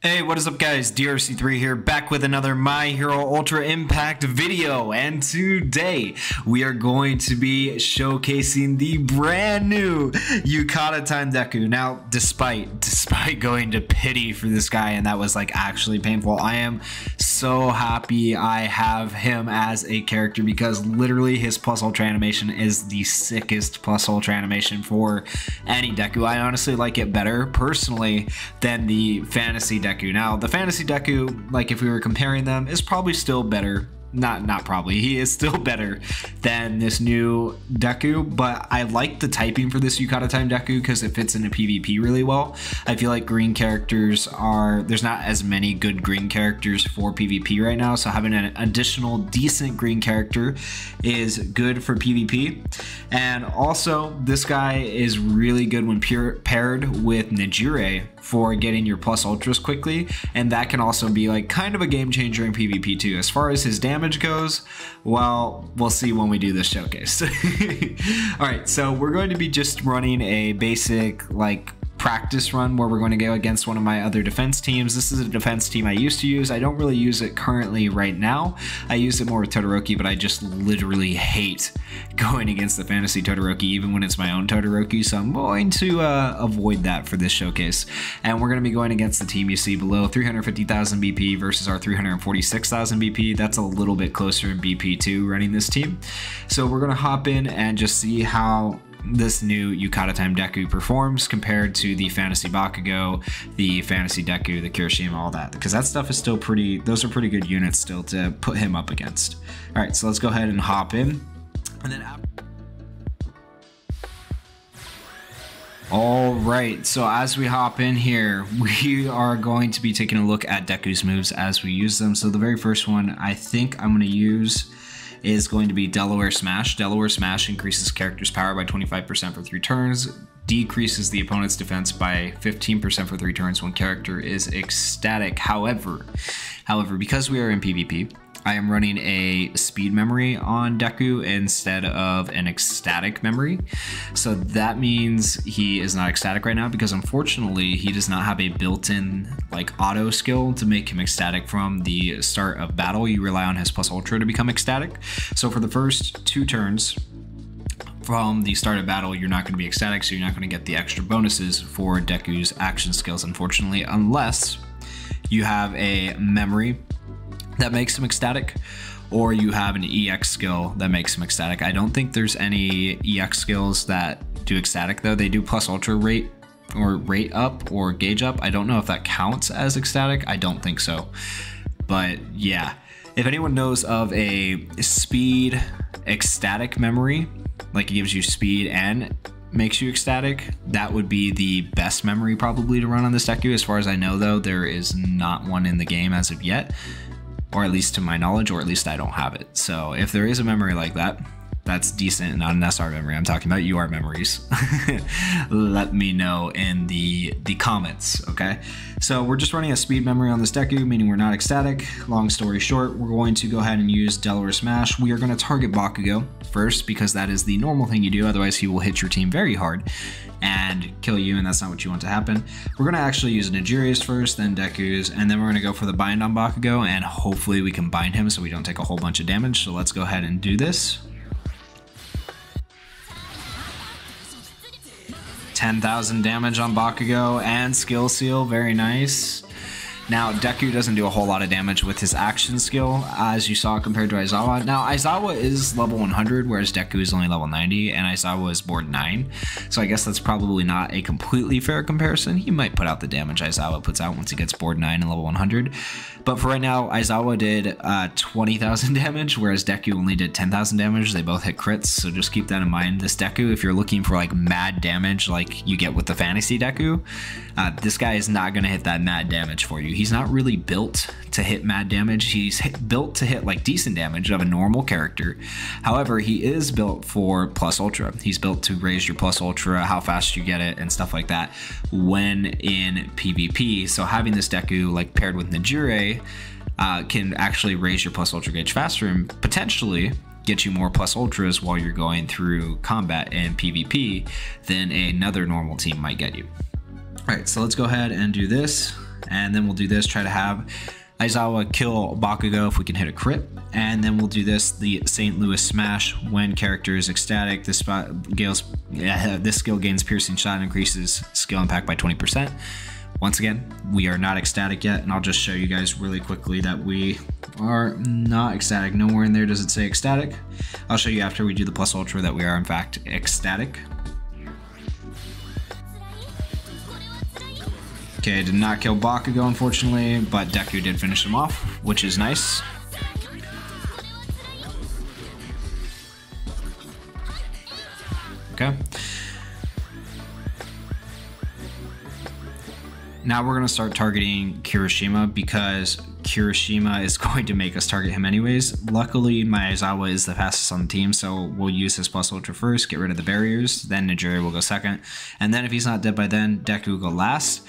Hey, what is up guys? DRC3 here, back with another My Hero Ultra Impact video, and today we are going to be showcasing the brand new Yukata time Deku. Now, despite going to pity for this guy, and that was like actually painful, I am so happy I have him as a character because literally his plus ultra animation is the sickest plus ultra animation for any Deku. I honestly like it better personally than the fantasy Deku. Now, the fantasy Deku, like if we were comparing them, is probably still better. Not probably, he is still better than this new Deku, but I like the typing for this Yukata time Deku because it fits into PvP really well. I feel like green characters there's not as many good green characters for PvP right now, so having an additional decent green character is good for PvP. And also, this guy is really good when paired with Nejire for getting your plus ultras quickly, and that can also be like kind of a game changer in PvP too. As far as his damage goes, well, we'll see when we do this showcase. All right, so we're going to be just running a basic like practice run where we're going to go against one of my other defense teams. This is a defense team I used to use. I don't really use it currently right now. I use it more with Todoroki, but I just literally hate going against the fantasy Todoroki, even when it's my own Todoroki. So I'm going to avoid that for this showcase. And we're going to be going against the team you see below, 350,000 BP versus our 346,000 BP. That's a little bit closer in BP too, running this team. So we're going to hop in and just see how this new Yukata time Deku performs compared to the fantasy Bakugo, the fantasy Deku, the Kirishima, all that, because that stuff is still those are pretty good units still to put him up against. All right, so let's go ahead and hop in. And then all right, so as we hop in here, we are going to be taking a look at Deku's moves as we use them. So the very first one I think I'm going to use is going to be Delaware Smash. Delaware Smash increases character's power by 25% for 3 turns, decreases the opponent's defense by 15% for 3 turns when character is ecstatic. However, because we are in PvP, I am running a speed memory on Deku instead of an ecstatic memory. So that means he is not ecstatic right now because unfortunately he does not have a built-in like auto skill to make him ecstatic from the start of battle. You rely on his plus ultra to become ecstatic. So for the first 2 turns from the start of battle, you're not going to be ecstatic, so you're not going to get the extra bonuses for Deku's action skills, unfortunately, unless you have a memory that makes him ecstatic, or you have an EX skill that makes him ecstatic. I don't think there's any EX skills that do ecstatic though. They do plus ultra rate or rate up or gauge up. I don't know if that counts as ecstatic. I don't think so. But yeah, if anyone knows of a speed ecstatic memory, like it gives you speed and makes you ecstatic, that would be the best memory probably to run on this Deku. As far as I know though, there is not one in the game as of yet, or at least to my knowledge, or at least I don't have it. So if there is a memory like that, that's decent, not an SR memory. I'm talking about UR memories. Let me know in the comments, okay? So we're just running a speed memory on this Deku, meaning we're not ecstatic. Long story short, we're going to go ahead and use Delaware Smash. We are going to target Bakugo first because that is the normal thing you do. Otherwise, he will hit your team very hard and kill you, and that's not what you want to happen. We're going to actually use Nejire's first, then Deku's, and then we're going to go for the bind on Bakugo, and hopefully we can bind him so we don't take a whole bunch of damage. So let's go ahead and do this. 10,000 damage on Bakugo and skill seal, very nice. Now, Deku doesn't do a whole lot of damage with his action skill, as you saw compared to Aizawa. Now, Aizawa is level 100, whereas Deku is only level 90, and Aizawa is board 9. So I guess that's probably not a completely fair comparison. He might put out the damage Aizawa puts out once he gets board 9 and level 100. But for right now, Aizawa did 20,000 damage, whereas Deku only did 10,000 damage. They both hit crits, so just keep that in mind. This Deku, if you're looking for like mad damage like you get with the fantasy Deku, this guy is not going to hit that mad damage for you. He's not really built to hit mad damage. He's built to hit like decent damage of a normal character. However, he is built for plus ultra. He's built to raise your plus ultra, how fast you get it, and stuff like that when in PvP. So having this Deku like paired with Nejire can actually raise your plus ultra gauge faster and potentially get you more plus ultras while you're going through combat in PvP than another normal team might get you. All right, so let's go ahead and do this. and then we'll do this, try to have Aizawa kill Bakugo if we can hit a crit, and then we'll do this, the St. Louis Smash. When character is ecstatic, this skill gains piercing shot and increases skill impact by 20%. Once again, we are not ecstatic yet, and I'll just show you guys really quickly that we are not ecstatic. Nowhere in there does it say ecstatic. I'll show you after we do the plus ultra that we are in fact ecstatic. Okay, did not kill Bakugo unfortunately, but Deku did finish him off, which is nice. Okay. Now we're going to start targeting Kirishima because Kirishima is going to make us target him anyways. Luckily, my Aizawa is the fastest on the team, so we'll use his plus ultra first, get rid of the barriers, then Nijiri will go second, and then if he's not dead by then, Deku will go last.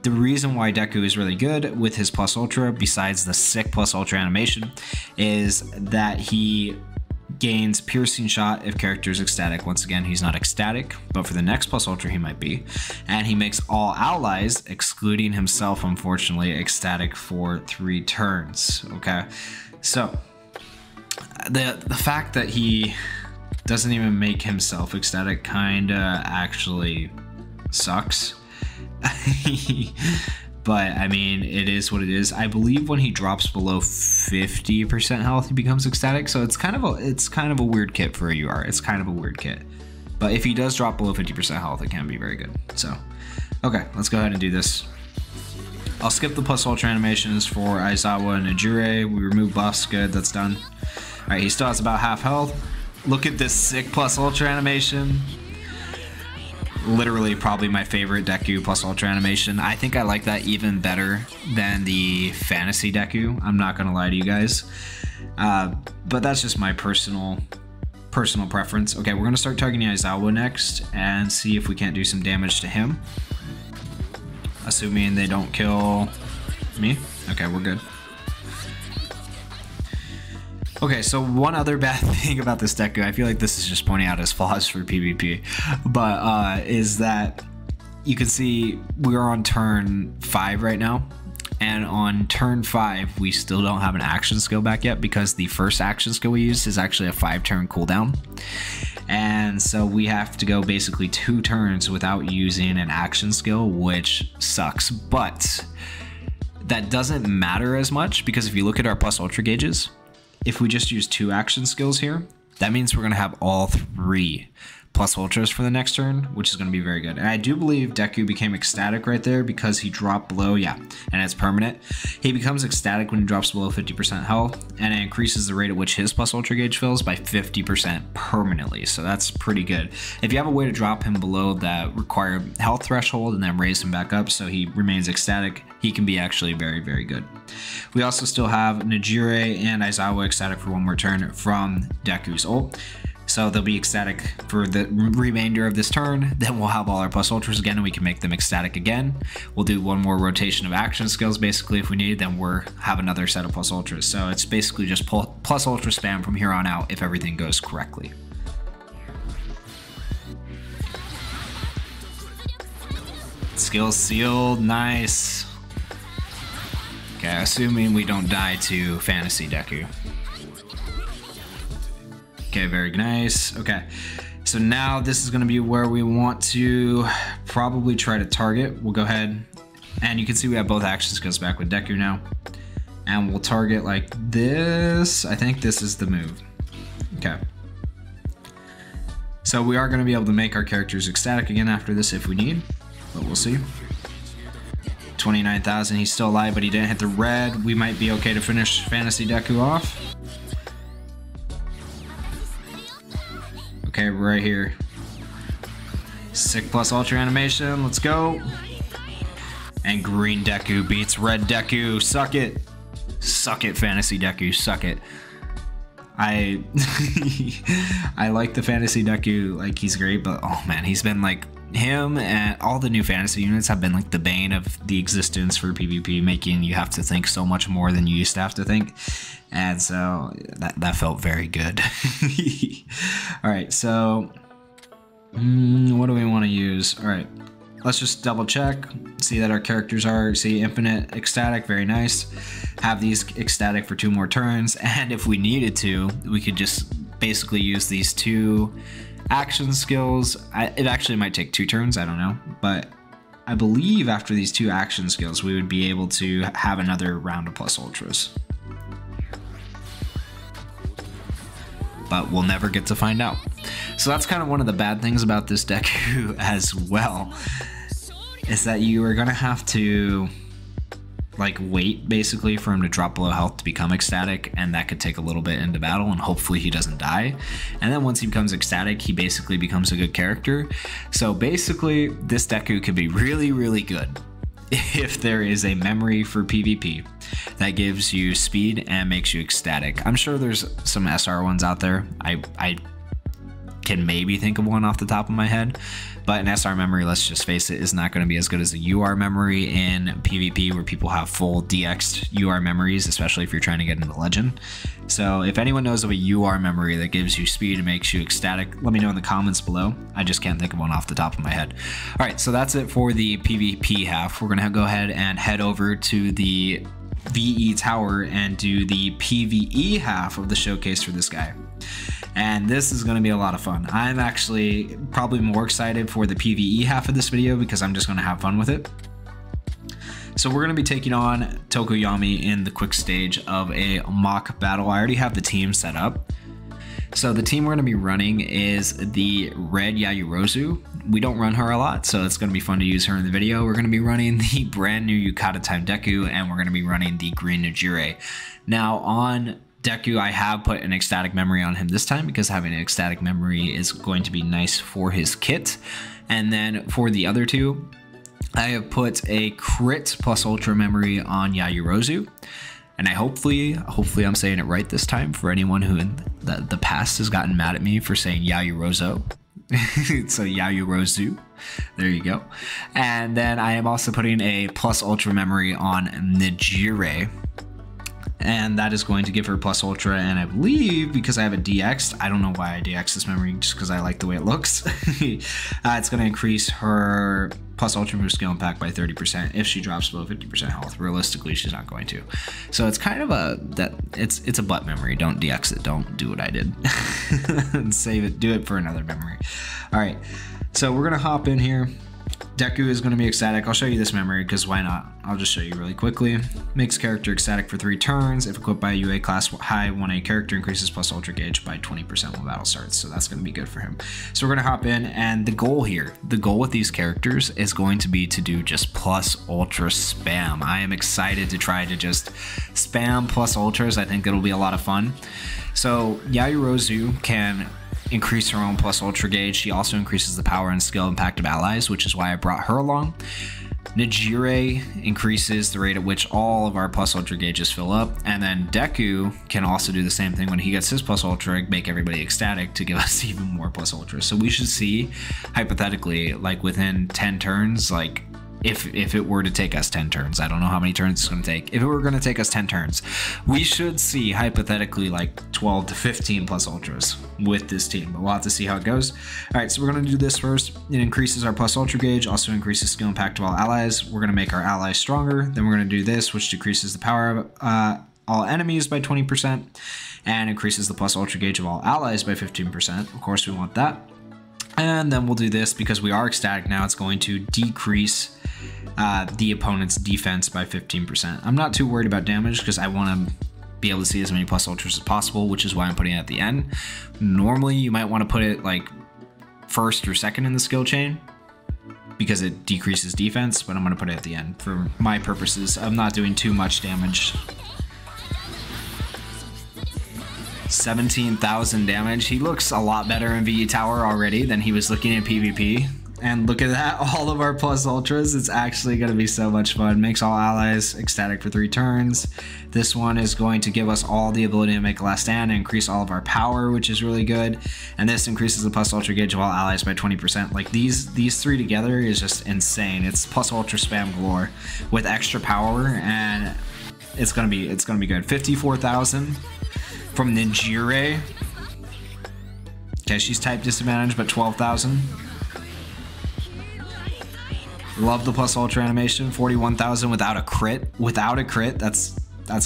The reason why Deku is really good with his plus ultra, besides the sick plus ultra animation, is that he gains piercing shot if character is ecstatic. Once again, he's not ecstatic, but for the next plus ultra he might be. And he makes all allies, excluding himself unfortunately, ecstatic for 3 turns. Okay, so the fact that he doesn't even make himself ecstatic kinda actually sucks. But I mean, it is what it is. I believe when he drops below 50% health, he becomes ecstatic. So it's kind of a weird kit for a UR. It's kind of a weird kit. But if he does drop below 50% health, it can be very good. So, okay, let's go ahead and do this. I'll skip the plus ultra animations for Aizawa and Nijiri. We remove buffs. Good, that's done. All right, he still has about half health. Look at this sick plus ultra animation. Literally probably my favorite Deku plus ultra animation. I think I like that even better than the fantasy Deku. I'm not gonna lie to you guys, but that's just my personal preference. Okay, we're gonna start targeting Aizawa next and see if we can't do some damage to him, assuming they don't kill me. Okay, we're good. Okay, so one other bad thing about this Deku, I feel like this is just pointing out his flaws for PvP, but is that you can see we're on turn 5 right now, and on turn 5 we still don't have an action skill back yet because the first action skill we used is actually a 5-turn cooldown, and so we have to go basically 2 turns without using an action skill, which sucks. But that doesn't matter as much because if you look at our plus ultra gauges, if we just use 2 action skills here, that means we're going to have all 3 plus ultras for the next turn, which is going to be very good. And I do believe Deku became ecstatic right there because he dropped below, yeah, and it's permanent. He becomes ecstatic when he drops below 50% health, and it increases the rate at which his plus ultra gauge fills by 50% permanently, so that's pretty good. If you have a way to drop him below that required health threshold and then raise him back up so he remains ecstatic, he can be actually very, very good. We also still have Nijiri and Aizawa ecstatic for 1 more turn from Deku's ult. So they'll be ecstatic for the remainder of this turn. Then we'll have all our plus ultras again and we can make them ecstatic again. We'll do 1 more rotation of action skills basically if we need, then we'll have another set of plus ultras. So it's basically just plus ultra spam from here on out if everything goes correctly. Skills sealed, nice. Okay, assuming we don't die to fantasy Deku. Okay, very nice. Okay, so now this is going to be where we want to probably try to target. We'll go ahead, and you can see we have both action skills back with Deku now. And we'll target like this. I think this is the move. Okay. So we are going to be able to make our characters ecstatic again after this if we need, but we'll see. 29,000, he's still alive, but he didn't hit the red. We might be okay to finish fantasy Deku off. Okay, right here. Sick plus ultra animation, let's go. And green Deku beats red Deku, suck it. Suck it, fantasy Deku, suck it. I like the fantasy Deku, like he's great, but oh man, he's been like, him and all the new fantasy units have been like the bane of the existence for PvP, making you have to think so much more than you used to have to think. And so that felt very good. All right, so what do we want to use? All right, let's just double check, see that our characters are, see, infinite ecstatic, very nice. Have these ecstatic for 2 more turns, and if we needed to, we could just basically use these 2 action skills. It actually might take 2 turns, I don't know, but I believe after these 2 action skills, we would be able to have another round of plus ultras. But we'll never get to find out. So that's kind of one of the bad things about this Deku as well, is that you are gonna have to like wait basically for him to drop below health to become ecstatic, and that could take a little bit into battle, and hopefully he doesn't die. And then once he becomes ecstatic, he basically becomes a good character. So basically this Deku could be really, really good if there is a memory for PvP that gives you speed and makes you ecstatic. I'm sure there's some SR ones out there. I can maybe think of one off the top of my head, but an SR memory, let's just face it, is not going to be as good as a UR memory in PvP, where people have full DX'd UR memories, especially if you're trying to get into Legend. So if anyone knows of a UR memory that gives you speed and makes you ecstatic, let me know in the comments below. I just can't think of one off the top of my head. All right, so that's it for the PvP half. We're going to go ahead and head over to the VE tower and do the PvE half of the showcase for this guy. And this is going to be a lot of fun. I'm actually probably more excited for the PvE half of this video because I'm just going to have fun with it. So we're going to be taking on Tokoyami in the quick stage of a mock battle. I already have the team set up. So the team we're going to be running is the red Yayorozu. We don't run her a lot, so it's going to be fun to use her in the video. We're going to be running the brand new Yukata time Deku, and we're going to be running the green Nijire. Now on Deku, I have put an ecstatic memory on him this time because having an ecstatic memory is going to be nice for his kit. And then for the other 2, I have put a crit plus ultra memory on Yayorozu. And I hopefully I'm saying it right this time for anyone who in the past has gotten mad at me for saying Yayorozu. So Yayorozu, there you go. And then I am also putting a plus ultra memory on Nijire, and that is going to give her plus ultra. And I believe because I have a DX, I don't know why I DX this memory, just because I like the way it looks. It's going to increase her plus ultra move skill impact by 30% if she drops below 50% health. Realistically, she's not going to. So it's kind of it's a butt memory. Don't DX it. Don't do what I did. And save it. Do it for another memory. All right. So we're gonna hop in here. Deku is going to be ecstatic. I'll show you this memory because why not? I'll just show you really quickly. Makes character ecstatic for 3 turns. If equipped by a UA class high 1A character, increases plus ultra gauge by 20% when battle starts. So that's going to be good for him. So we're going to hop in, and the goal with these characters is going to be to do just plus ultra spam. I am excited to try to just spam plus ultras. I think it'll be a lot of fun. So Yayorozu can increase her own plus ultra gauge. She also increases the power and skill impact of allies, which is why I brought her along. Nijire increases the rate at which all of our plus ultra gauges fill up, and then Deku can also do the same thing when he gets his plus ultra, make everybody ecstatic to give us even more plus ultra. So we should see, hypothetically, like within 10 turns, like if it were to take us 10 turns, I don't know how many turns it's going to take. If it were going to take us 10 turns, we should see hypothetically like 12 to 15 plus ultras with this team, but we'll have to see how it goes. All right, so we're going to do this first. It increases our plus ultra gauge, also increases skill impact of all allies. We're going to make our allies stronger. Then we're going to do this, which decreases the power of all enemies by 20% and increases the plus ultra gauge of all allies by 15%. Of course, we want that. And then we'll do this because we are ecstatic now. It's going to decrease the opponent's defense by 15%. I'm not too worried about damage because I want to be able to see as many plus ultras as possible, which is why I'm putting it at the end. Normally, you might want to put it like first or second in the skill chain because it decreases defense, but I'm going to put it at the end for my purposes. I'm not doing too much damage. 17,000 damage. He looks a lot better in VE Tower already than he was looking at PvP. And look at that, all of our plus ultras. It's actually going to be so much fun. Makes all allies ecstatic for 3 turns. This one is going to give us all the ability to make a last stand and increase all of our power, which is really good. And this increases the plus ultra gauge of all allies by 20%. Like these 3 together is just insane. It's plus ultra spam galore with extra power, and it's gonna be good. 54,000 from Nijire. Okay, she's type disadvantage, but 12,000. Love the plus ultra animation. 41,000 without a crit. Without a crit, that's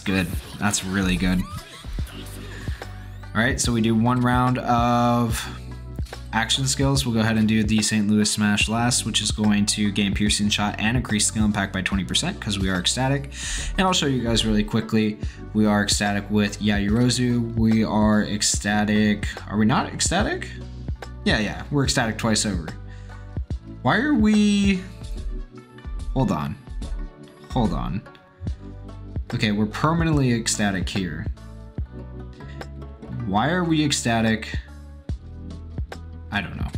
good. That's really good. All right, so we do one round of action skills. We'll go ahead and do the St. Louis Smash last, which is going to gain piercing shot and increase skill impact by 20% because we are ecstatic. And I'll show you guys really quickly. We are ecstatic with Yayorozu. We are ecstatic. Are we not ecstatic? Yeah, we're ecstatic twice over. Why are we... Hold on. Okay, we're permanently ecstatic here. Why are we ecstatic? I don't know.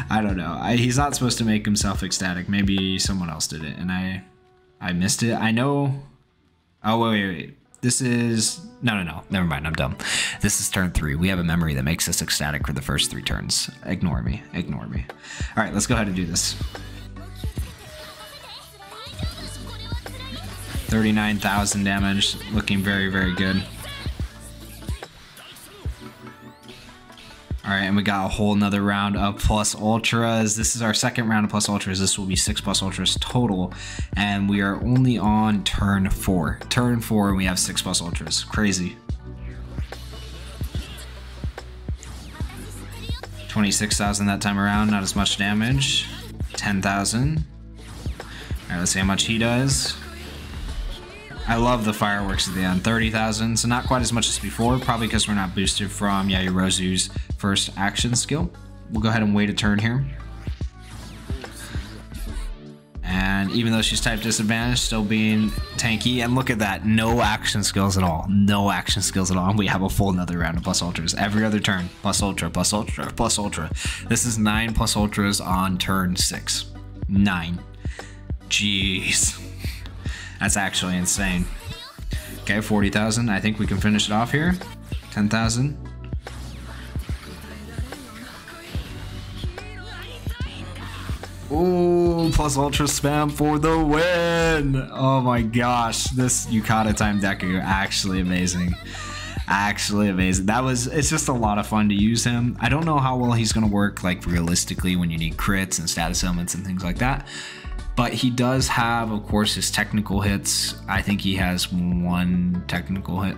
I don't know. He's not supposed to make himself ecstatic. Maybe someone else did it and I missed it. I know. Oh, wait. This is... No. Never mind. I'm dumb. This is turn 3. We have a memory that makes us ecstatic for the first 3 turns. Ignore me. All right, let's go ahead and do this. 39,000 damage. Looking very, very good. All right, and we got a whole nother round of plus ultras. This is our second round of plus ultras. This will be 6 plus ultras total, and we are only on turn 4. Turn 4, and we have 6 plus ultras. Crazy. 26,000 that time around, not as much damage. 10,000. All right, let's see how much he does. I love the fireworks at the end. 30,000, so not quite as much as before, probably because we're not boosted from Yayorozu's first action skill. We'll go ahead and wait a turn here. And even though she's type disadvantage, still being tanky. And look at that, no action skills at all. No action skills at all. And we have a full another round of plus ultras. Every other turn, plus ultra, plus ultra, plus ultra. This is 9 plus ultras on turn 6. 9. Jeez. That's actually insane. Okay, 40,000. I think we can finish it off here. 10,000. Ooh, plus ultra spam for the win. Oh my gosh, this Yukata time Deku, actually amazing. Actually amazing. It's just a lot of fun to use him. I don't know how well he's gonna work like realistically when you need crits and status elements and things like that. But he does have, of course, his technical hits. I think he has 1 technical hit.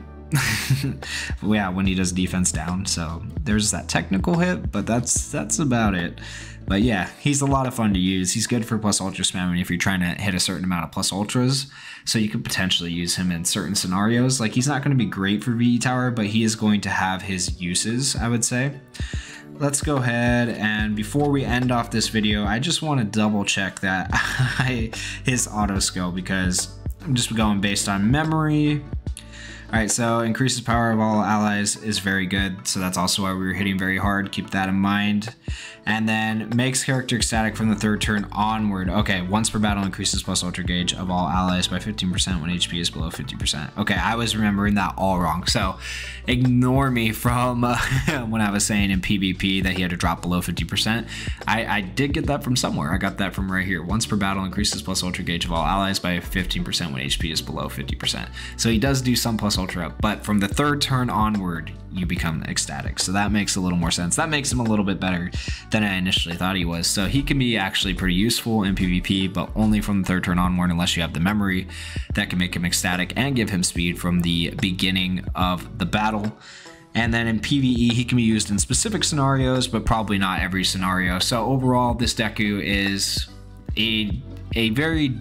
Yeah, when he does defense down. So there's that technical hit, but that's about it. But yeah, he's a lot of fun to use. He's good for plus ultra spamming if you're trying to hit a certain amount of plus ultras. So you could potentially use him in certain scenarios. Like, he's not going to be great for VE Tower, but he is going to have his uses, I would say. Let's go ahead, and before we end off this video, I just want to double check that his auto skill, because I'm just going based on memory. All right, so increases power of all allies is very good, so that's also why we were hitting very hard. Keep that in mind. And then makes character ecstatic from the 3rd turn onward. Okay, once per battle increases plus ultra gauge of all allies by 15% when HP is below 50%. Okay, I was remembering that all wrong. So ignore me from when I was saying in PvP that he had to drop below 50%. I did get that from somewhere. I got that from right here. Once per battle increases plus ultra gauge of all allies by 15% when HP is below 50%. So he does do some plus ultra up, but from the 3rd turn onward, you become ecstatic. So that makes a little more sense. That makes him a little bit better than I initially thought he was. So he can be actually pretty useful in PvP, but only from the 3rd turn onward unless you have the memory that can make him ecstatic and give him speed from the beginning of the battle. And then in PvE, he can be used in specific scenarios, but probably not every scenario. So overall, this Deku is a very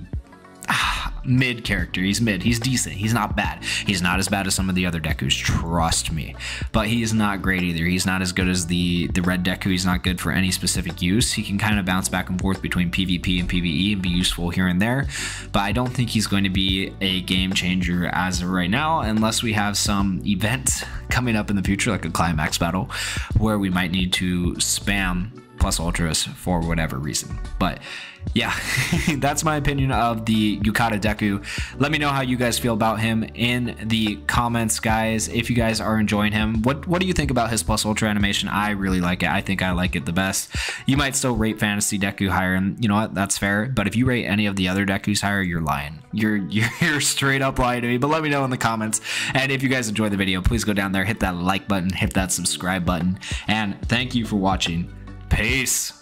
mid character. He's mid. He's decent. He's not bad. He's not as bad as some of the other Dekus, trust me. But he's not great either. He's not as good as the red Deku. He's not good for any specific use. He can kind of bounce back and forth between PvP and PvE and be useful here and there. But I don't think he's going to be a game changer as of right now, unless we have some event coming up in the future, like a climax battle, where we might need to spam plus ultras for whatever reason. But yeah, that's my opinion of the Yukata Deku. Let me know how you guys feel about him in the comments, guys. If you guys are enjoying him, what do you think about his plus ultra animation? I really like it. I think I like it the best. You might still rate Fantasy Deku higher, and you know what, that's fair. But if you rate any of the other Dekus higher, you're lying. You're straight up lying to me. But let me know in the comments. And if you guys enjoyed the video, please go down there, hit that like button, hit that subscribe button, and thank you for watching. Peace.